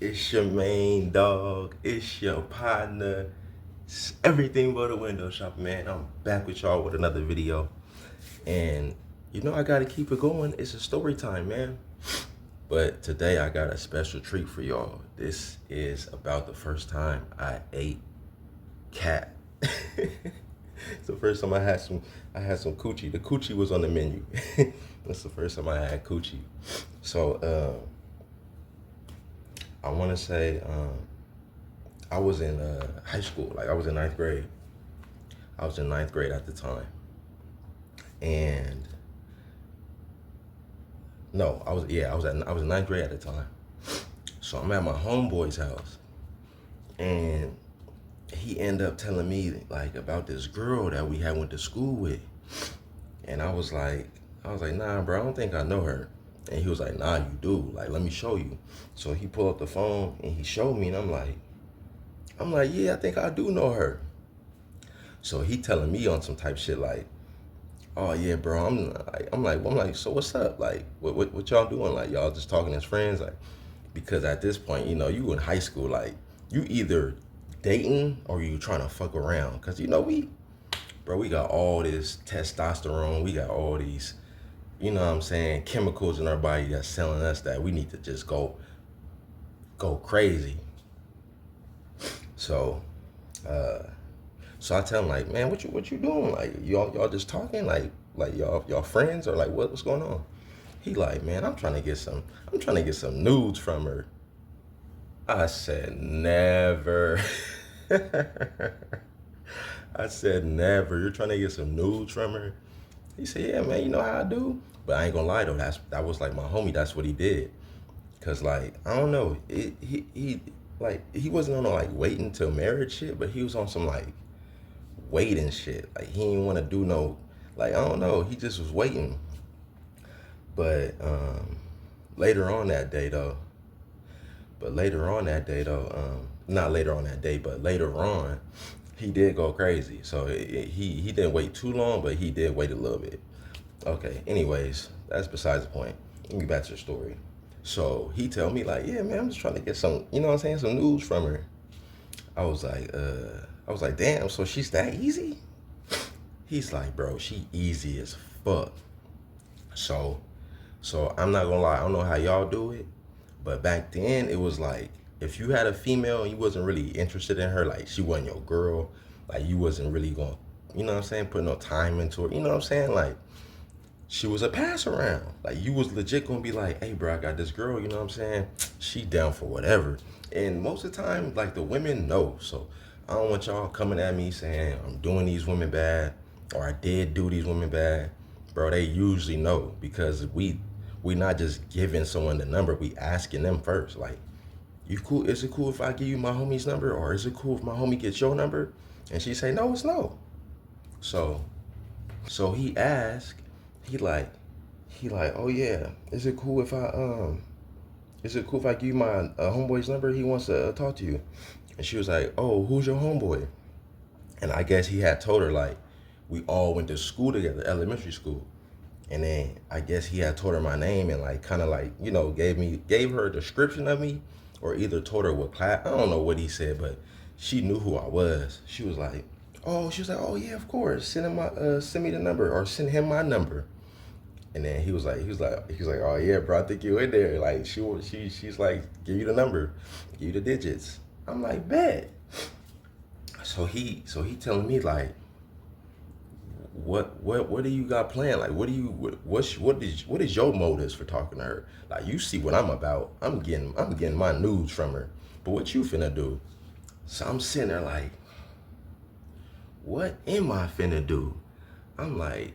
It's your main dog. It's your partner. It's everything but a window shopper, man. I'm back with y'all with another video. And I gotta keep it going. It's a story time, man. But today I got a special treat for y'all. This is about the first time I ate cat. It's the first time I had some coochie. The coochie was on the menu. That's the first time I had coochie. So I want to say I was in high school. Like I was in ninth grade. I was in ninth grade at the time, and no, I was in ninth grade at the time. So I'm at my homeboy's house, and he ended up telling me like about this girl that we had went to school with, and I was like, nah, bro, I don't think I know her. And he was like, nah, you do. Like, let me show you. So he pulled up the phone and he showed me, and I'm like, yeah, I think I do know her. So he telling me on some type shit like, oh yeah, bro. I'm like, so what's up? Like, what y'all doing? Like, y'all just talking as friends? Like, because at this point, you in high school, like, you either dating or you trying to fuck around. Cause we got all this testosterone. We got all these, what I'm saying, chemicals in our body that's telling us that we need to just go crazy. So, so I tell him like, man, what you doing? Like, y'all just talking? Like y'all friends, or like what's going on? He like, man, I'm trying to get some nudes from her. I said, never. I said, never. You're trying to get some nudes from her? He said, yeah, man, you know how I do. But I ain't gonna lie though, that was like my homie. That's what he did. Cause like, I don't know, he wasn't on no like waiting till marriage shit, but he was on some like waiting shit. Like he didn't want to do no, like, I don't know. He just was waiting. But later on that day though, not later on that day, but later on, he did go crazy. So he didn't wait too long, but he did wait a little bit. Okay. Anyways, that's besides the point. Let me get back to the story. So he tell me like, yeah, man, I'm just trying to get some, you know what I'm saying, some news from her. I was like, damn, so she's that easy? He's like, bro, she easy as fuck. So, so I'm not gonna lie, I don't know how y'all do it, but back then it was like, if you had a female and you wasn't really interested in her, like she wasn't your girl, like you wasn't really gonna, you know what I'm saying, put no time into her, you know what I'm saying, like she was a pass around. Like you was legit gonna be like, hey bro, I got this girl, you know what I'm saying? She down for whatever. And most of the time, like the women know. So I don't want y'all coming at me saying I'm doing these women bad or I did do these women bad. Bro, they usually know because we not just giving someone the number, we asking them first. Like, you cool? Is it cool if I give you my homie's number? Or is it cool if my homie gets your number? And she say, no, it's no. So so he asked, he like, oh yeah, is it cool if I give you my homeboy's number? He wants to talk to you. And she was like, oh, who's your homeboy? And I guess he had told her like, we all went to school together, elementary school. And then I guess he had told her my name and like kind of like, gave her a description of me, or either told her what class. I don't know what he said, but she knew who I was. She was like, oh yeah, of course. Send me the number, or send him my number. And then he was like, oh yeah, bro, I think you in there. Like she's like, give you the number, give you the digits. I'm like, bet. So he telling me like, what do you got planned? Like, what is your motives for talking to her? Like, you see what I'm about. I'm getting my news from her. But what you finna do? So I'm sitting there like, what am I finna do? I'm like,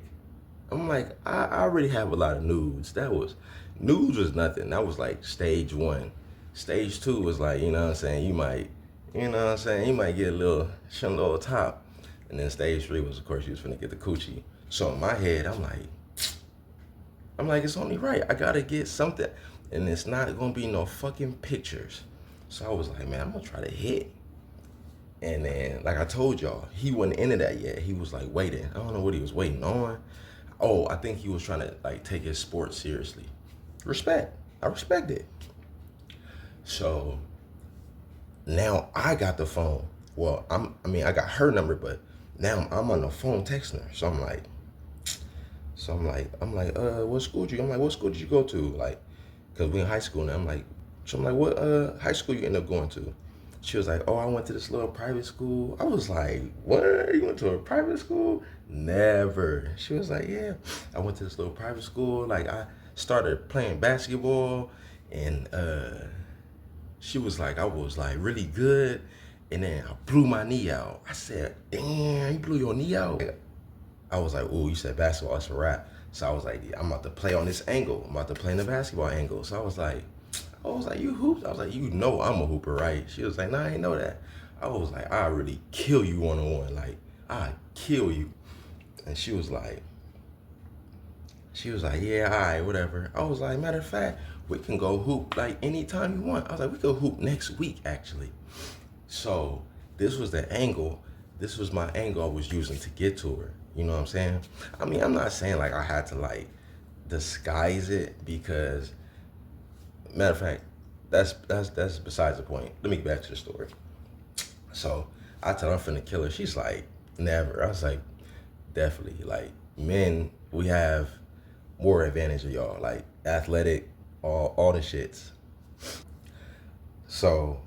I already have a lot of nudes. Nudes was nothing. That was like stage one. Stage two was like, you know what I'm saying, you might get a little top. And then stage three was, of course, you was finna get the coochie. So in my head, I'm like, it's only right. I gotta get something. And it's not gonna be no fucking pictures. So I was like, man, I'm gonna try to hit. And then, like I told y'all, he wasn't into that yet. He was like waiting. I don't know what he was waiting on. Oh, I think he was trying to like take his sport seriously. Respect. I respect it. So Now I got the phone. Well, I got her number, but now I'm on the phone texting her. What school did you? I'm like, what school did you go to? Like, cause we in high school now. I'm like, what high school you end up going to? She was like, oh, I went to this little private school. I was like, what? You went to a private school? Never. She was like, yeah, I went to this little private school. Like, I started playing basketball, and she was like, I was like really good, and then I blew my knee out. I said, damn, you blew your knee out? I was like, ooh, you said basketball, that's a wrap. So I was like, yeah, I'm about to play on this angle. I'm about to play in the basketball angle. So I was like, you hoops? I was like, you know I'm a hooper, right? She was like, nah, I ain't know that. I was like, I really kill you one-on-one. Like, I kill you. And she was like, yeah, all right, whatever. I was like, matter of fact, we can go hoop like anytime you want. I was like, we could hoop next week, actually. So this was the angle. This was my angle I was using to get to her. You know what I'm saying? I mean, I'm not saying like I had to like disguise it, because matter of fact, that's besides the point. Let me get back to the story. So I tell her I'm finna kill her. She's like, never. I was like, definitely. Like, men, we have more advantage of y'all. Like, athletic, all the shits. So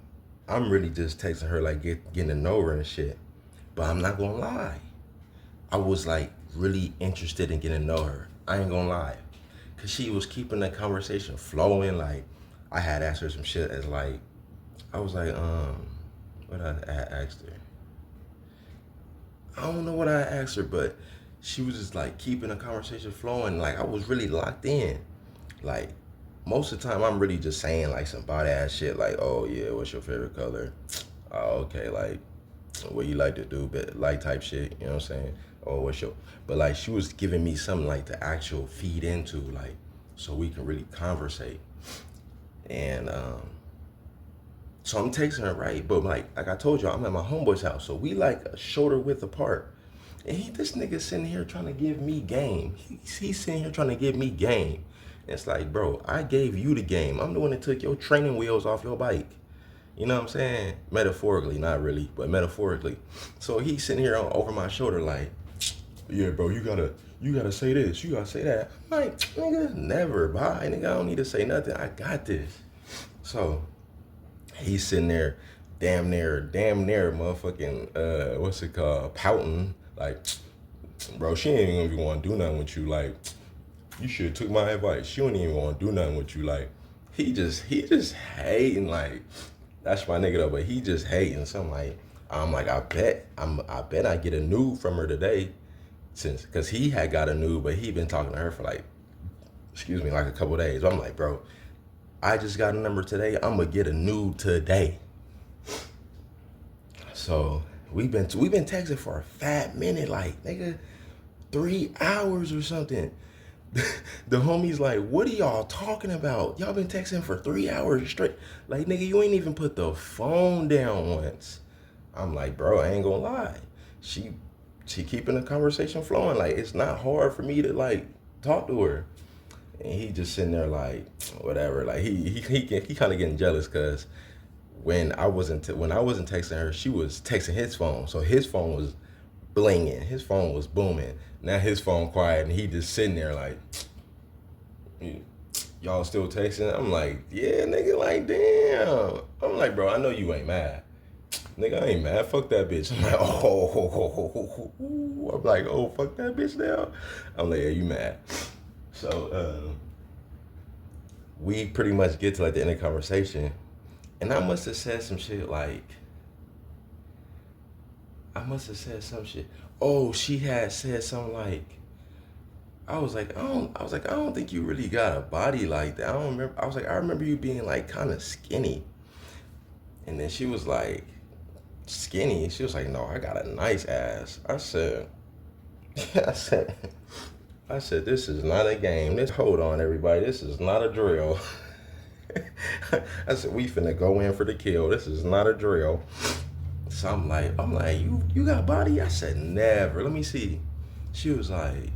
I'm really just texting her, like, getting to know her and shit. But I'm not gonna lie, I was like really interested in getting to know her. I ain't gonna lie. Cause she was keeping the conversation flowing. Like, I had asked her some shit as like, I was like, what I asked her? I don't know what I asked her, but she was just like keeping the conversation flowing. Like, I was really locked in. Like, most of the time I'm really just saying like some body ass shit, like, oh yeah, what's your favorite color? Oh, okay, like, what you like to do, but like type shit, you know what I'm saying? Or what's your, but like she was giving me something like to actual feed into, like, so we can really conversate. And so I'm texting her, right? But like I told you, I'm at my homeboy's house, so we like a shoulder width apart. And this nigga sitting here trying to give me game. He's sitting here trying to give me game. And it's like, bro, I gave you the game. I'm the one that took your training wheels off your bike. You know what I'm saying? Metaphorically, not really, but metaphorically. So he's sitting here over my shoulder like, yeah, bro, you gotta say this, you gotta say that. I'm like, nigga, never, bye, nigga, I don't need to say nothing. I got this. So he's sitting there, damn near, motherfucking, what's it called, pouting. Like, bro, she ain't even gonna want to do nothing with you. Like, you should have took my advice. She don't even want to do nothing with you. Like, he just hating. Like, that's my nigga though, but he just hating. So I'm like, I bet I get a nude from her today, cause he had got a nude, but he been talking to her for like a couple of days. I'm like, bro, I just got a number today. I'm gonna get a nude today. So we've been texting for a fat minute, like, nigga, 3 hours or something. The homie's like, what are y'all talking about? Y'all been texting for 3 hours straight. Like, nigga, you ain't even put the phone down once. I'm like, bro, I ain't gonna lie. She keeping the conversation flowing. Like, it's not hard for me to like talk to her. And he just sitting there like, whatever. Like, he kind of getting jealous, cause when I wasn't texting her, she was texting his phone. So his phone was blinging. His phone was booming. Now his phone quiet, and he just sitting there like, y'all still texting? I'm like, yeah, nigga, like, damn. I'm like, bro, I know you ain't mad. Nigga, I ain't mad. Fuck that bitch. I'm like, oh. I'm like, oh, fuck that bitch now. I'm like, yeah, you mad. So we pretty much get to like the end of the conversation, and I must have said some shit like, oh, she had said something like, I was like, I don't think you really got a body like that. I don't remember. I was like, I remember you being like kind of skinny. And then she was like, skinny? She was like, no, I got a nice ass. I said, this is not a game. Hold on, everybody. This is not a drill. I said, we finna go in for the kill. This is not a drill. So I'm like, you got body? I said, never. Let me see. She was like,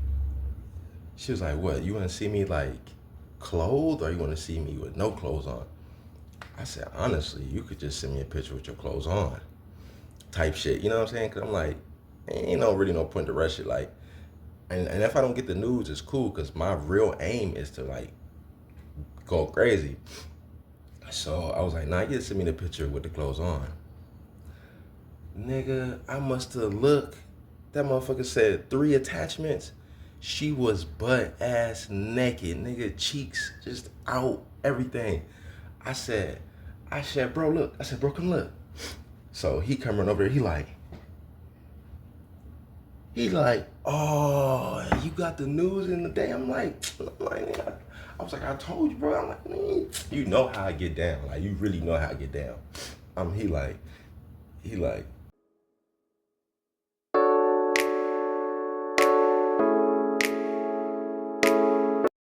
what? You want to see me like clothed, or you want to see me with no clothes on? I said, honestly, you could just send me a picture with your clothes on, type shit. You know what I'm saying? Cause I'm like, ain't no really no point to rush it. Like, and if I don't get the nudes, it's cool. Cause my real aim is to like go crazy. So I was like, nah, you just send me the picture with the clothes on. Nigga, I must have looked. That motherfucker said 3 attachments. She was butt ass naked, nigga, cheeks just out, everything. I said, bro, look. I said, bro, come look. So he coming over there, he like, oh, you got the news in the day. I'm like, I was like, I told you, bro. I'm like, you know how I get down. Like, you really know how I get down. He like,